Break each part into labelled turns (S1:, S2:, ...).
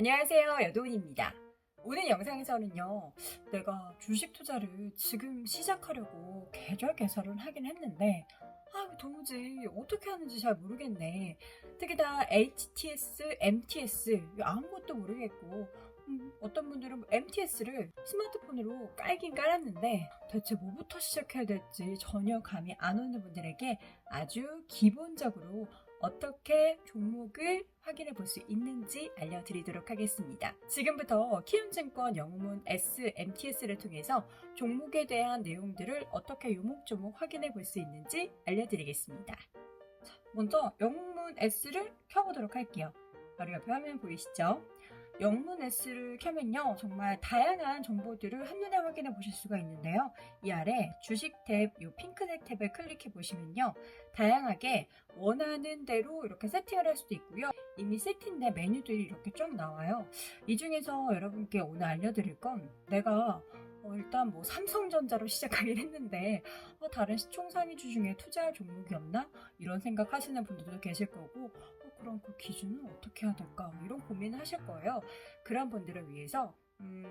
S1: 안녕하세요, 여도은입니다. 오늘 영상에서는요, 내가 주식 투자를 지금 시작하려고 계절 개설을 하긴 했는데, 도무지 어떻게 하는지 잘 모르겠네. 특히나 HTS, MTS, 아무것도 모르겠고, 어떤 분들은 MTS를 스마트폰으로 깔긴 깔았는데, 대체 뭐부터 시작해야 될지 전혀 감이 안 오는 분들에게 아주 기본적으로 어떻게 종목을 확인해 볼 수 있는지 알려드리도록 하겠습니다. 지금부터 키움증권 영문 SMTS를 통해서 종목에 대한 내용들을 어떻게 요목조목 확인해 볼 수 있는지 알려드리겠습니다. 자, 먼저 영문 S를 켜보도록 할게요. 바로 옆에 화면 보이시죠? 영문 S를 켜면요, 정말 다양한 정보들을 한눈에 확인해 보실 수가 있는데요. 이 아래 주식 탭, 이 핑크색 탭을 클릭해 보시면요, 다양하게 원하는 대로 이렇게 세팅을 할 수도 있고요. 이미 세팅된 메뉴들이 이렇게 쫙 나와요. 이 중에서 여러분께 오늘 알려드릴 건 내가 일단 뭐 삼성전자로 시작하긴 했는데 다른 시총상위주 중에 투자할 종목이 없나? 이런 생각 하시는 분들도 계실 거고 그럼 그 기준은 어떻게 해야 될까? 이런 고민을 하실 거예요. 그런 분들을 위해서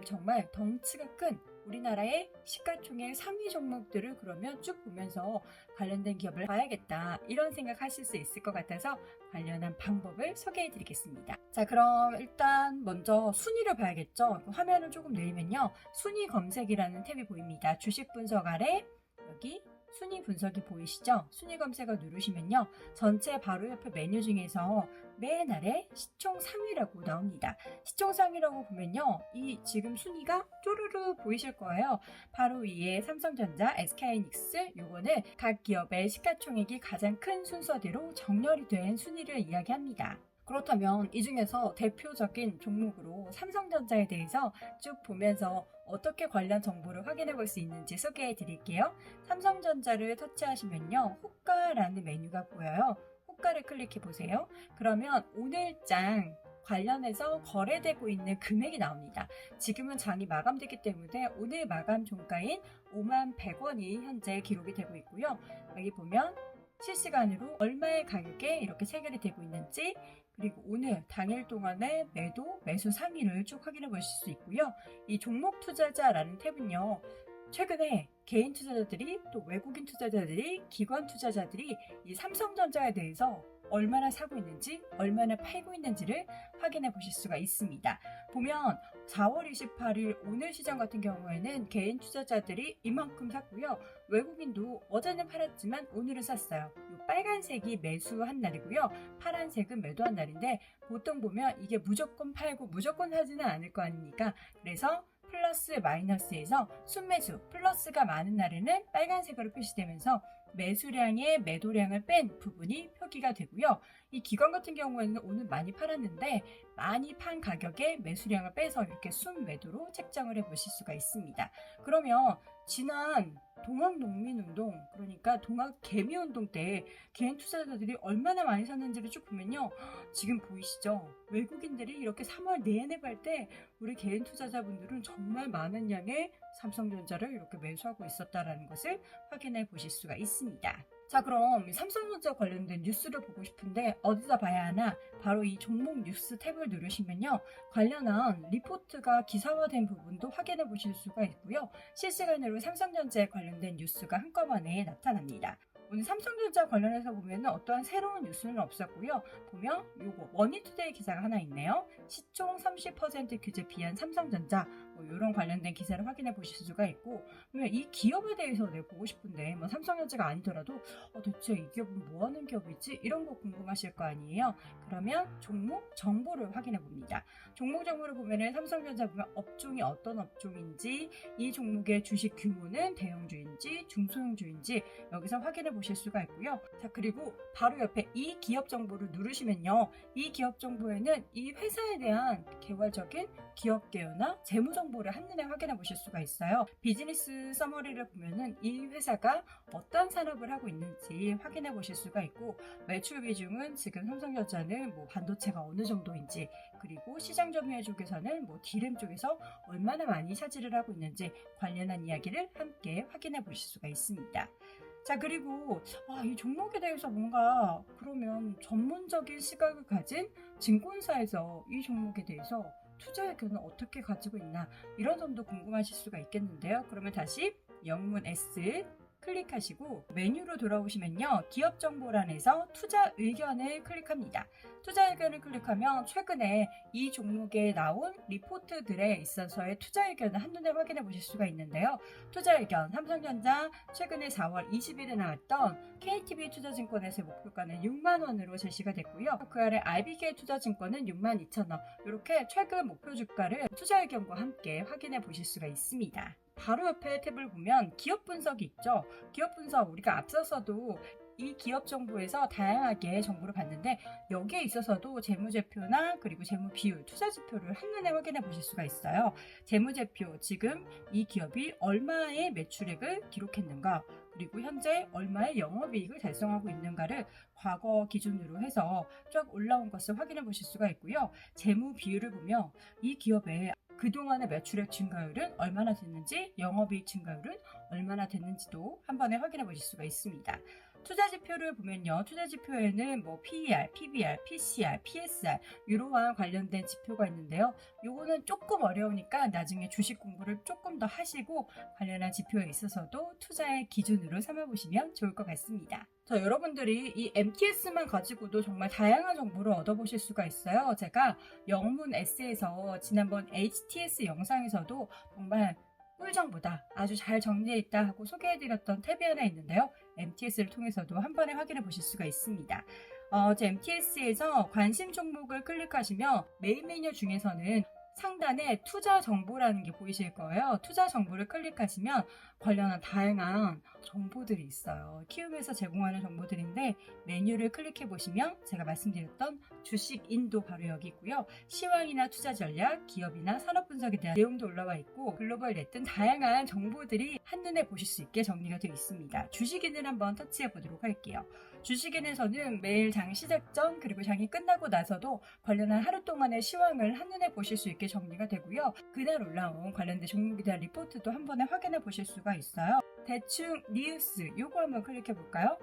S1: 정말 덩치가 큰 우리나라의 시가총액 상위 종목들을 그러면 쭉 보면서 관련된 기업을 봐야겠다, 이런 생각 하실 수 있을 것 같아서 관련한 방법을 소개해 드리겠습니다. 자, 그럼 일단 먼저 순위를 봐야겠죠. 화면을 조금 내리면요, 순위 검색이라는 탭이 보입니다. 주식 분석 아래 여기 순위 분석이 보이시죠? 순위 검색을 누르시면요, 전체 바로 옆에 메뉴 중에서 맨 아래 시총 상위라고 나옵니다. 시총 상위라고 보면요, 이 지금 순위가 쪼르르 보이실 거예요. 바로 위에 삼성전자, SK하이닉스, 요거는 각 기업의 시가총액이 가장 큰 순서대로 정렬이 된 순위를 이야기합니다. 그렇다면 이 중에서 대표적인 종목으로 삼성전자에 대해서 쭉 보면서 어떻게 관련 정보를 확인해 볼 수 있는지 소개해 드릴게요. 삼성전자를 터치하시면요, 호가라는 메뉴가 보여요. 호가를 클릭해 보세요. 그러면 오늘장 관련해서 거래되고 있는 금액이 나옵니다. 지금은 장이 마감되기 때문에 오늘 마감 종가인 51,100원이 현재 기록이 되고 있고요. 여기 보면 실시간으로 얼마의 가격에 이렇게 체결이 되고 있는지, 그리고 오늘 당일 동안의 매도, 매수 상위를 쭉 확인해 보실 수 있고요. 이 종목 투자자라는 탭은요, 최근에 개인 투자자들이, 또 외국인 투자자들이, 기관 투자자들이 이 삼성전자에 대해서 얼마나 사고 있는지, 얼마나 팔고 있는지를 확인해 보실 수가 있습니다. 보면 4월 28일 오늘 시장 같은 경우에는 개인 투자자들이 이만큼 샀고요. 외국인도 어제는 팔았지만 오늘은 샀어요. 이 빨간색이 매수한 날이고요. 파란색은 매도한 날인데, 보통 보면 이게 무조건 팔고 무조건 사지는 않을 거 아닙니까? 그래서 플러스 마이너스에서 순매수, 플러스가 많은 날에는 빨간색으로 표시되면서 매수량의 매도량을 뺀 부분이 표기가 되고요. 이 기관 같은 경우에는 오늘 많이 팔았는데 많이 판 가격에 매수량을 빼서 이렇게 순매도로 책정을 해 보실 수가 있습니다. 그러면 지난 동학농민운동, 그러니까 동학개미운동 때 개인 투자자들이 얼마나 많이 샀는지를 쭉 보면요, 지금 보이시죠? 외국인들이 이렇게 3월 내내 팔 때 우리 개인 투자자분들은 정말 많은 양의 삼성전자를 이렇게 매수하고 있었다는 것을 확인해 보실 수가 있습니다. 자, 그럼 삼성전자 관련된 뉴스를 보고 싶은데 어디서 봐야 하나? 바로 이 종목 뉴스 탭을 누르시면요, 관련한 리포트가 기사화된 부분도 확인해 보실 수가 있고요. 실시간으로 삼성전자에 관련된 뉴스가 한꺼번에 나타납니다. 오늘 삼성전자 관련해서 보면 어떠한 새로운 뉴스는 없었고요. 보면 요거 머니투데이 기사가 하나 있네요. 시총 30% 규제 피한 삼성전자, 이런 관련된 기사를 확인해 보실 수가 있고, 그러면 이 기업에 대해서 내가 보고 싶은데 삼성전자가 아니더라도 대체 이 기업은 뭐 하는 기업이지? 이런 거 궁금하실 거 아니에요. 그러면 종목 정보를 확인해 봅니다. 종목 정보를 보면은 삼성전자 보면 업종이 어떤 업종인지, 이 종목의 주식 규모는 대형주인지 중소형주인지 여기서 확인해 보실 수가 있고요. 자, 그리고 바로 옆에 이 기업 정보를 누르시면요, 이 기업 정보에는 이 회사에 대한 개괄적인 기업 개요나 재무 정보를 한눈에 확인해 보실 수가 있어요. 비즈니스 서머리를 보면은 이 회사가 어떤 산업을 하고 있는지 확인해 보실 수가 있고, 매출 비중은 지금 삼성전자는 반도체가 어느 정도인지, 그리고 시장 점유율 쪽에서는 디램 쪽에서 얼마나 많이 차지를 하고 있는지 관련한 이야기를 함께 확인해 보실 수가 있습니다. 자, 그리고 이 종목에 대해서 뭔가 그러면 전문적인 시각을 가진 증권사에서 이 종목에 대해서 투자 의견은 어떻게 가지고 있나 이런 점도 궁금하실 수가 있겠는데요. 그러면 다시 영문 S 클릭하시고 메뉴로 돌아오시면요. 기업 정보란에서 투자 의견을 클릭합니다. 투자 의견을 클릭하면 최근에 이 종목에 나온 리포트들에 있어서의 투자 의견을 한눈에 확인해 보실 수가 있는데요. 투자 의견 삼성전자 최근에 4월 20일에 나왔던 KTB 투자증권에서의 목표가는 6만 원으로 제시가 됐고요. 그 아래 IBK 투자증권은 6만 2천 원 이렇게 최근 목표 주가를 투자 의견과 함께 확인해 보실 수가 있습니다. 바로 옆에 탭을 보면 기업 분석이 있죠. 기업 분석 우리가 앞서서도 이 기업 정보에서 다양하게 정보를 봤는데 여기에 있어서도 재무제표나 그리고 재무비율, 투자지표를 한눈에 확인해 보실 수가 있어요. 재무제표, 지금 이 기업이 얼마의 매출액을 기록했는가 그리고 현재 얼마의 영업이익을 달성하고 있는가를 과거 기준으로 해서 쭉 올라온 것을 확인해 보실 수가 있고요. 재무비율을 보면 이 기업의 그동안의 매출액 증가율은 얼마나 됐는지, 영업이익 증가율은 얼마나 됐는지도 한 번에 확인해 보실 수가 있습니다. 투자지표를 보면요. 투자지표에는 PER, PBR, PCR, PSR 이러한 관련된 지표가 있는데요. 요거는 조금 어려우니까 나중에 주식 공부를 조금 더 하시고 관련한 지표에 있어서도 투자의 기준으로 삼아보시면 좋을 것 같습니다. 여러분들이 이 MTS만 가지고도 정말 다양한 정보를 얻어보실 수가 있어요. 제가 영문 S에서 지난번 HTS 영상에서도 정말 꿀정보다 아주 잘 정리해있다 하고 소개해드렸던 탭이 하나 있는데요. MTS를 통해서도 한 번에 확인해 보실 수가 있습니다. MTS에서 관심 종목을 클릭하시면 메인 메뉴 중에서는 상단에 투자 정보라는 게 보이실 거예요. 투자 정보를 클릭하시면 관련한 다양한 정보들이 있어요. 키움에서 제공하는 정보들인데 메뉴를 클릭해 보시면 제가 말씀드렸던 주식 인도 바로 여기 있고요. 시황이나 투자 전략, 기업이나 산업 분석에 대한 내용도 올라와 있고 글로벌 넷 등 다양한 정보들이 한눈에 보실 수 있게 정리가 되어 있습니다. 주식인을 한번 터치해 보도록 할게요. 주식인에서는 매일 장 시작 전 그리고 장이 끝나고 나서도 관련한 하루 동안의 시황을 한눈에 보실 수 있게 정리가 되고요. 그날 올라온 관련된 종목에 대한 리포트도 한 번에 확인해 보실 수가 있어요. 대충 뉴스 요거 한번 클릭해 볼까요?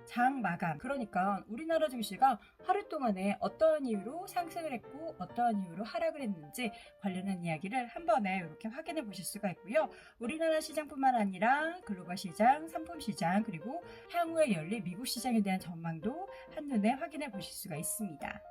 S1: 장 마감, 그러니까 우리나라 증시가 하루 동안에 어떠한 이유로 상승을 했고 어떠한 이유로 하락을 했는지 관련한 이야기를 한 번에 이렇게 확인해 보실 수가 있고요. 우리나라 시장뿐만 아니라 글로벌 시장, 상품 시장 그리고 향후에 열릴 미국 시장에 대한 전망도 한눈에 확인해 보실 수가 있습니다.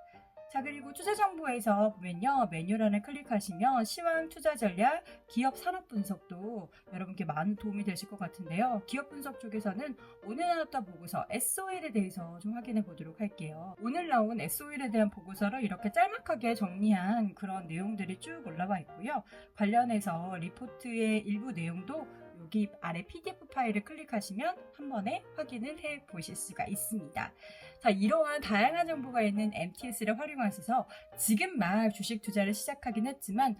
S1: 자, 그리고 투자정보에서 보면요. 메뉴란을 클릭하시면 시황 투자 전략, 기업 산업 분석도 여러분께 많은 도움이 되실 것 같은데요. 기업 분석 쪽에서는 오늘 나왔던 보고서 SOL에 대해서 좀 확인해 보도록 할게요. 오늘 나온 SOL에 대한 보고서를 이렇게 짤막하게 정리한 그런 내용들이 쭉 올라와 있고요. 관련해서 리포트의 일부 내용도 여기 아래 PDF 파일을 클릭하시면 한 번에 확인을 해 보실 수가 있습니다. 자, 이러한 다양한 정보가 있는 MTS를 활용하셔서 지금 막 주식 투자를 시작하긴 했지만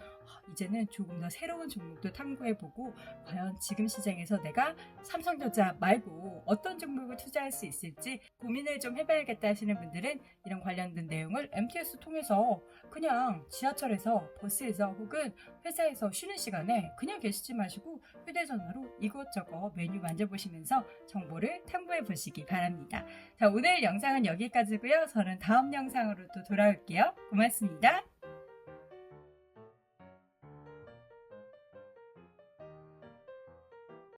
S1: 이제는 조금 더 새로운 종목도 탐구해보고 과연 지금 시장에서 내가 삼성전자 말고 어떤 종목을 투자할 수 있을지 고민을 좀 해봐야겠다 하시는 분들은 이런 관련된 내용을 MTS 통해서 그냥 지하철에서 버스에서 혹은 회사에서 쉬는 시간에 그냥 계시지 마시고 휴대전화로 이것저것 메뉴 만져보시면서 정보를 탐구해 보시기 바랍니다. 자, 오늘 영상은 여기까지고요. 저는 다음 영상으로 또 돌아올게요. 고맙습니다.